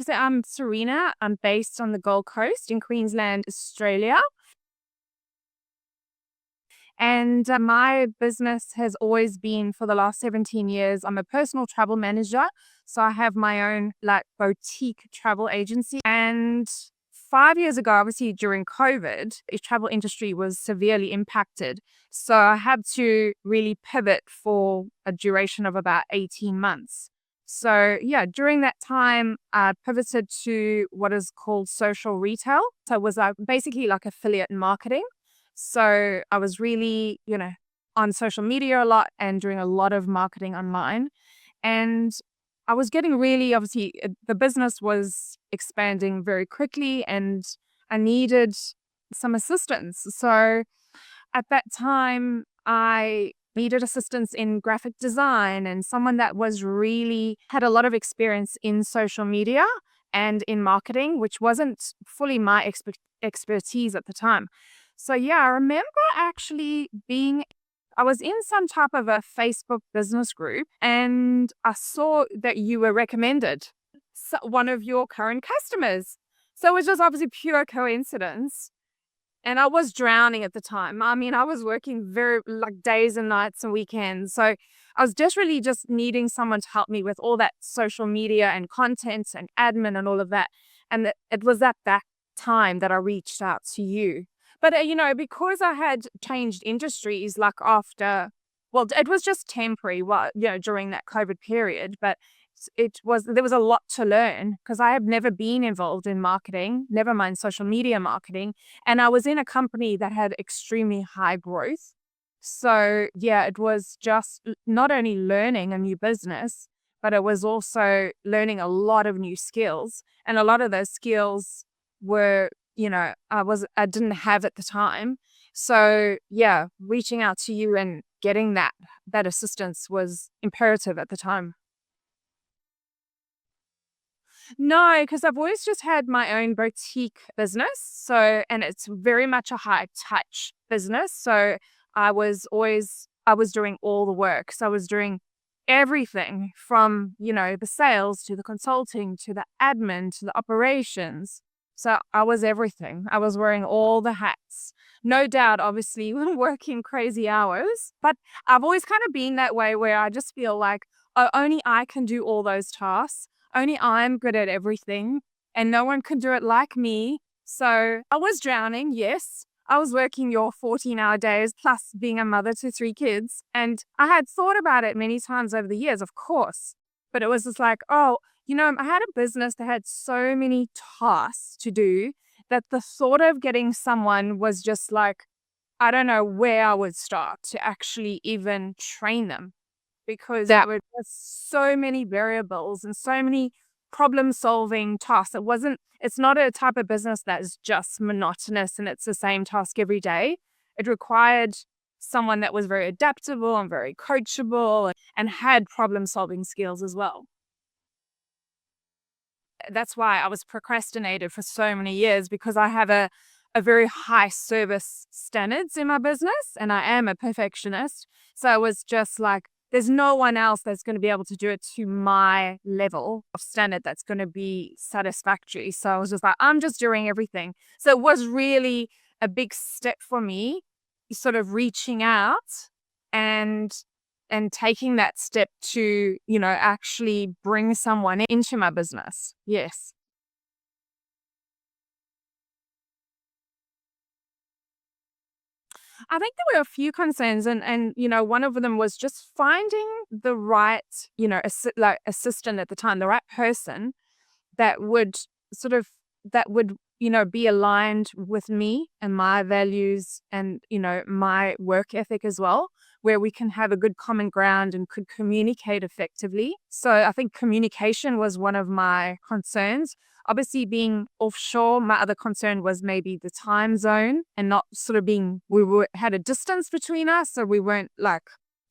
So I'm Serena. I'm based on the Gold Coast in Queensland, Australia. And my business has always been for the last 17 years. I'm a personal travel manager. So I have my own like boutique travel agency. And 5 years ago, obviously during COVID, the travel industry was severely impacted. So I had to really pivot for a duration of about 18 months. So yeah, during that time, I pivoted to what is called social retail. So it was basically like affiliate marketing. So I was really, on social media a lot and doing a lot of marketing online. And I was getting really, obviously, the business was expanding very quickly and I needed some assistance. So at that time, I needed assistance in graphic design and someone that was really had a lot of experience in social media and in marketing, which wasn't fully my expertise at the time. So, yeah, I remember actually I was in some type of a Facebook business group and I saw that you were recommended one of your current customers. So it was just obviously pure coincidence. And I was drowning at the time. I mean, I was working very like days and nights and weekends. So I was just really just needing someone to help me with all that social media and content and admin and all of that. And it was at that time that I reached out to you. But, because I had changed industries like well, it was just temporary, during that COVID period. But there was a lot to learn because I have never been involved in marketing, never mind social media marketing. And I was in a company that had extremely high growth. So, yeah, it was just not only learning a new business, but it was also learning a lot of new skills. And a lot of those skills were, I didn't have at the time. So, yeah, reaching out to you and getting that assistance was imperative at the time. No, because I've always just had my own boutique business. So, and it's very much a high touch business. So I was doing all the work. So I was doing everything from, the sales to the consulting to the admin to the operations. So I was everything. I was wearing all the hats. No doubt, obviously, working crazy hours. But I've always kind of been that way where I just feel like, oh, only I can do all those tasks. Only I'm good at everything and no one can do it like me. So I was drowning, yes. I was working your 14-hour days plus being a mother to 3 kids. And I had thought about it many times over the years, of course. But it was just like, oh, I had a business that had so many tasks to do that the thought of getting someone was just like, I don't know where I would start to actually even train them because there were just so many variables and so many problem solving tasks. It's not a type of business that is just monotonous and it's the same task every day. It required someone that was very adaptable and very coachable and had problem solving skills as well. That's why I was procrastinated for so many years because I have a very high service standards in my business and I am a perfectionist. So it was just like, there's no one else that's going to be able to do it to my level of standard that's going to be satisfactory. So I was just like, I'm just doing everything. So it was really a big step for me, sort of reaching out and taking that step to, actually bring someone into my business. Yes. I think there were a few concerns and one of them was just finding the right, assistant at the time, the right person that would sort of that would, be aligned with me and my values and, my work ethic as well, where we can have a good common ground and could communicate effectively. So I think communication was one of my concerns. Obviously, being offshore, my other concern was maybe the time zone and not sort of had a distance between us. So we weren't like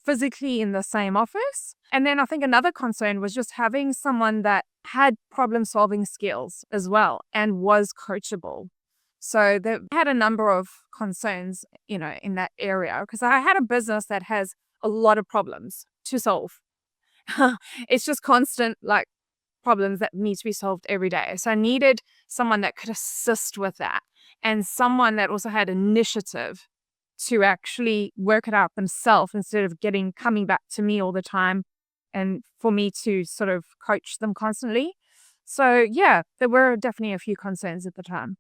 physically in the same office. And then I think another concern was just having someone that had problem solving skills as well and was coachable. So they had a number of concerns, in that area because I had a business that has a lot of problems to solve. It's just constant like problems that need to be solved every day. So I needed someone that could assist with that, and someone that also had initiative to actually work it out themselves instead of coming back to me all the time and for me to sort of coach them constantly. So yeah, there were definitely a few concerns at the time.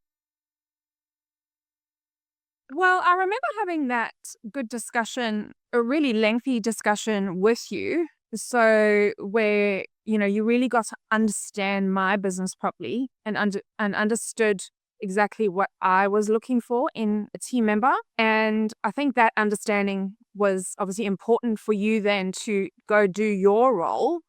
Well, I remember having that good discussion, a really lengthy discussion with you. So where, you really got to understand my business properly and understood exactly what I was looking for in a team member. And I think that understanding was obviously important for you then to go do your role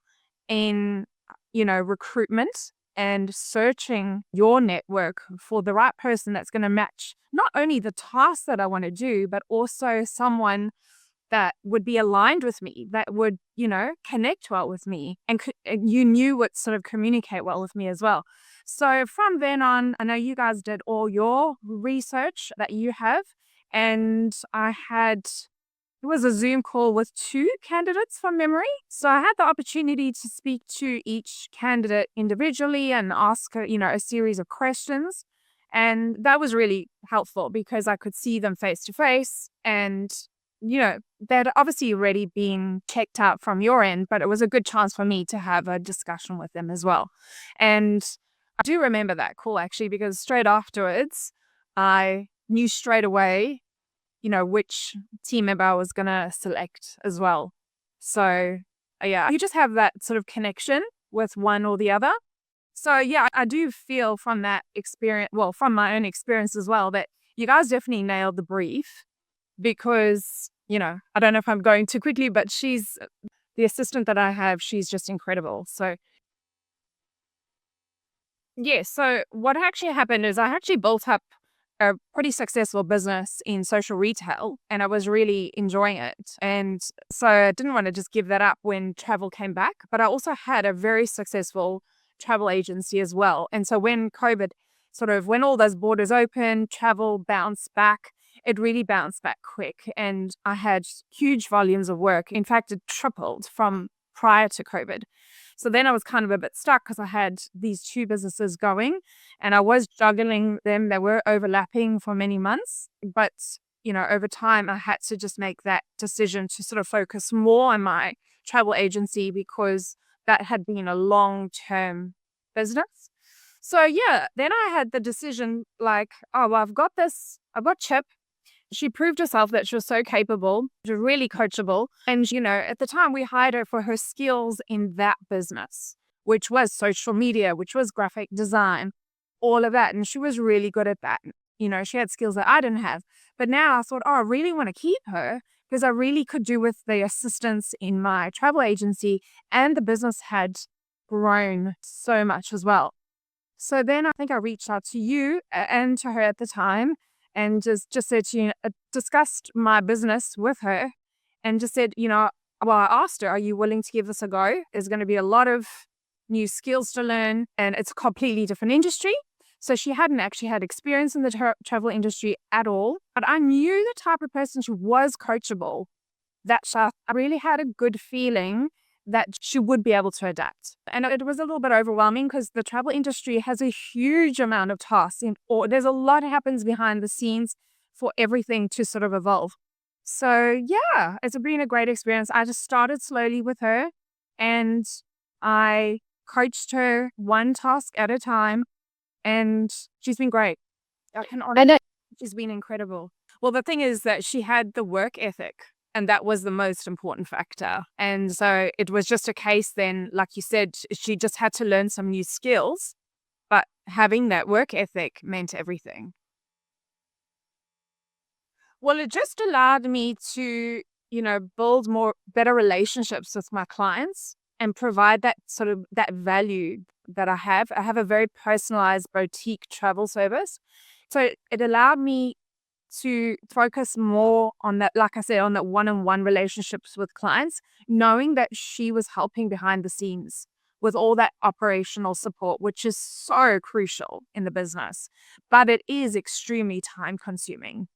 in, recruitment and searching your network for the right person that's going to match not only the task that I want to do, but also someone that would be aligned with me, that would, connect well with me. And you knew what sort of communicate well with me as well. So from then on, I know you guys did all your research that you have. And it was a Zoom call with two candidates from memory. So I had the opportunity to speak to each candidate individually and ask, a series of questions. And that was really helpful because I could see them face to face and, they'd obviously already been checked out from your end, but it was a good chance for me to have a discussion with them as well. And I do remember that call actually because straight afterwards, I knew straight away which team member I was going to select as well. So, yeah, you just have that sort of connection with one or the other. So, yeah, I do feel from that experience, well, from my own experience as well, that you guys definitely nailed the brief because, I don't know if I'm going too quickly, but she's the assistant that I have, she's just incredible. So, yes. So what actually happened is I actually built up a pretty successful business in social retail and I was really enjoying it. And so I didn't want to just give that up when travel came back, but I also had a very successful travel agency as well. And so when COVID when all those borders opened, travel bounced back, it really bounced back quick. And I had huge volumes of work. In fact, it tripled from prior to COVID. So then I was kind of a bit stuck because I had these two businesses going and I was juggling them. They were overlapping for many months. But, over time, I had to just make that decision to sort of focus more on my travel agency because that had been a long-term business. So, yeah, then I had the decision like, oh, well, I've got Chip. She proved herself that she was so capable, she was really coachable. And, at the time we hired her for her skills in that business, which was social media, which was graphic design, all of that. And she was really good at that. She had skills that I didn't have. But now I thought, oh, I really want to keep her because I really could do with the assistance in my travel agency. And the business had grown so much as well. So then I think I reached out to you and to her at the time and just said, discussed my business with her and just said, well, I asked her, are you willing to give this a go? There's going to be a lot of new skills to learn and it's a completely different industry. So she hadn't actually had experience in the travel industry at all. But I knew the type of person she was coachable, that I really had a good feeling that she would be able to adapt. And it was a little bit overwhelming because the travel industry has a huge amount of tasks or there's a lot that happens behind the scenes for everything to sort of evolve. So yeah, it's been a great experience. I just started slowly with her and I coached her one task at a time and she's been great. I can honestly, she's been incredible. Well, the thing is that she had the work ethic. And that was the most important factor. And so it was just a case then, like you said, she just had to learn some new skills, but having that work ethic meant everything. Well, it just allowed me to, build better relationships with my clients and provide that sort of that value that I have. I have a very personalized boutique travel service. So it allowed me to focus more on that, like I said, on that one-on-one relationships with clients, knowing that she was helping behind the scenes with all that operational support, which is so crucial in the business, but it is extremely time consuming.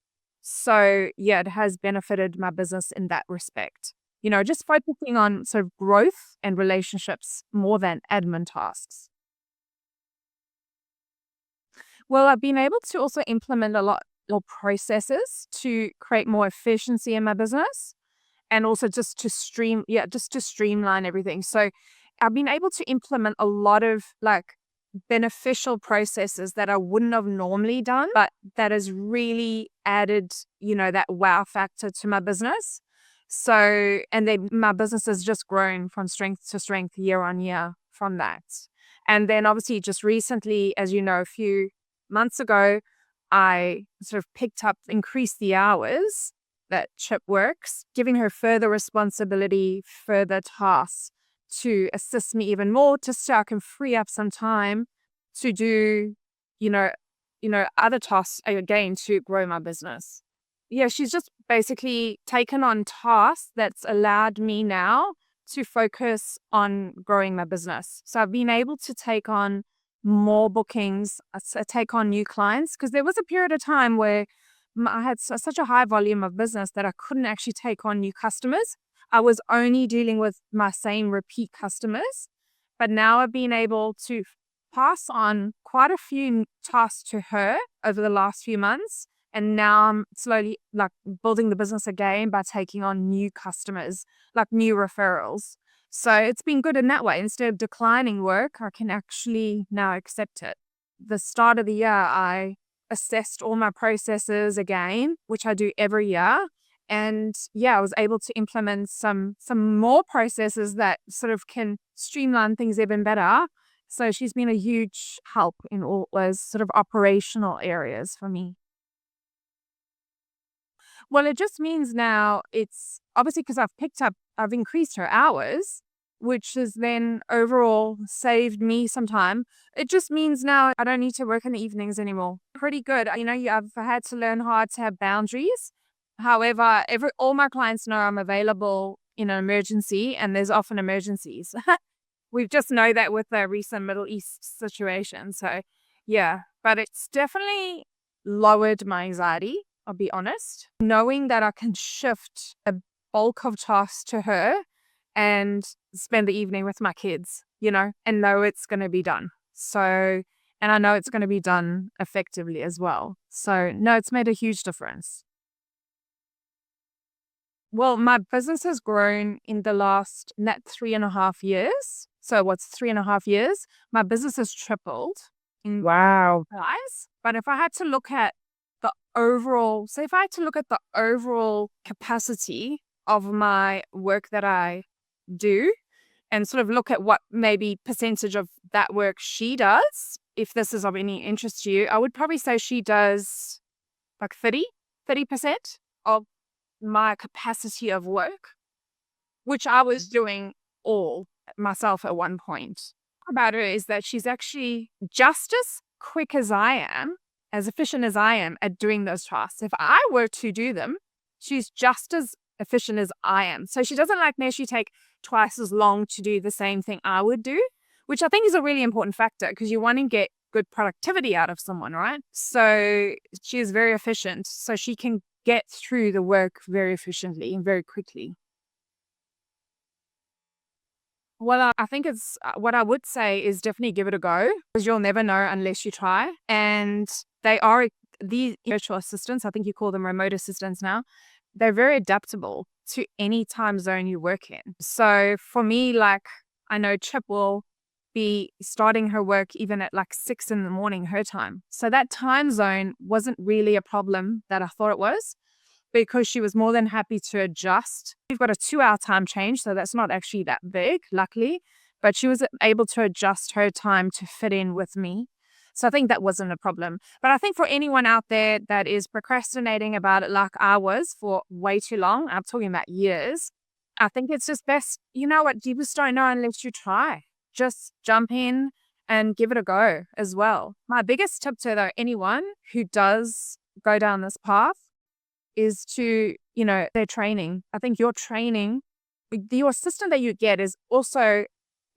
So yeah, it has benefited my business in that respect. just focusing on sort of growth and relationships more than admin tasks. Well, I've been able to also implement a lot of processes to create more efficiency in my business and also just to streamline everything. So I've been able to implement a lot of like beneficial processes that I wouldn't have normally done, but that has really added, that wow factor to my business. So, and then my business has just grown from strength to strength year on year from that. And then obviously just recently, as you know, a few months ago, I sort of increased the hours that Chip works, giving her further responsibility, further tasks to assist me even more, just so I can free up some time to do, you know, other tasks again to grow my business. Yeah, she's just basically taken on tasks that's allowed me now to focus on growing my business. So I've been able to take on more bookings, take on new clients, because there was a period of time where I had such a high volume of business that I couldn't actually take on new customers. I was only dealing with my same repeat customers. But now I've been able to pass on quite a few tasks to her over the last few months. And now I'm slowly like building the business again by taking on new customers, like new referrals. So it's been good in that way. Instead of declining work, I can actually now accept it. The start of the year, I assessed all my processes again, which I do every year. And yeah, I was able to implement some more processes that sort of can streamline things even better. So she's been a huge help in all those sort of operational areas for me. Well, it just means now it's obviously because I've increased her hours, which has then overall saved me some time. It just means now I don't need to work in the evenings anymore. Pretty good. I've had to learn hard to have boundaries. However, all my clients know I'm available in an emergency, and there's often emergencies. We just know that with the recent Middle East situation. So, yeah, but it's definitely lowered my anxiety, I'll be honest. Knowing that I can shift a bulk of tasks to her and spend the evening with my kids, and know it's going to be done. So, and I know it's going to be done effectively as well. So, no, it's made a huge difference. Well, my business has grown in the last net 3.5 years. So what's 3.5 years? My business has tripled in Wow. size. But if I had to look at the overall capacity of my work that I do and sort of look at what maybe percentage of that work she does, if this is of any interest to you, I would probably say she does like 30% of my capacity of work, which I was doing all myself at one point. About her is that she's actually just as quick as I am, as efficient as I am at doing those tasks. If I were to do them, she's just as efficient as I am. So she doesn't like me. She take twice as long to do the same thing I would do, which I think is a really important factor because you want to get good productivity out of someone, right? So she is very efficient. So she can get through the work very efficiently and very quickly. Well, I think it's what I would say is definitely give it a go because you'll never know unless you try. And they are these virtual assistants. I think you call them remote assistants now. They're very adaptable to any time zone you work in. So for me, like I know Chip will be starting her work even at like 6 in the morning, her time. So that time zone wasn't really a problem that I thought it was because she was more than happy to adjust. We've got a 2-hour time change, so that's not actually that big, luckily. But she was able to adjust her time to fit in with me. So I think that wasn't a problem. But I think for anyone out there that is procrastinating about it like I was for way too long, I'm talking about years, I think it's just best, you know what, you just don't know unless you try. Just jump in and give it a go as well. My biggest tip to anyone who does go down this path is to, their training. I think your training, your assistant that you get is also,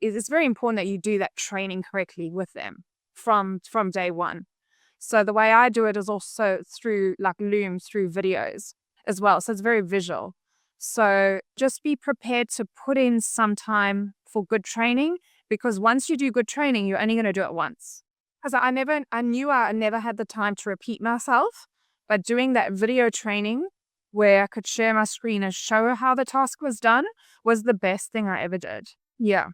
it's very important that you do that training correctly with them from day one. So the way I do it is also through like Loom, through videos as well. So it's very visual. So just be prepared to put in some time for good training, because once you do good training, you're only going to do it once. Because I knew I never had the time to repeat myself, but doing that video training where I could share my screen and show how the task was done was the best thing I ever did. Yeah.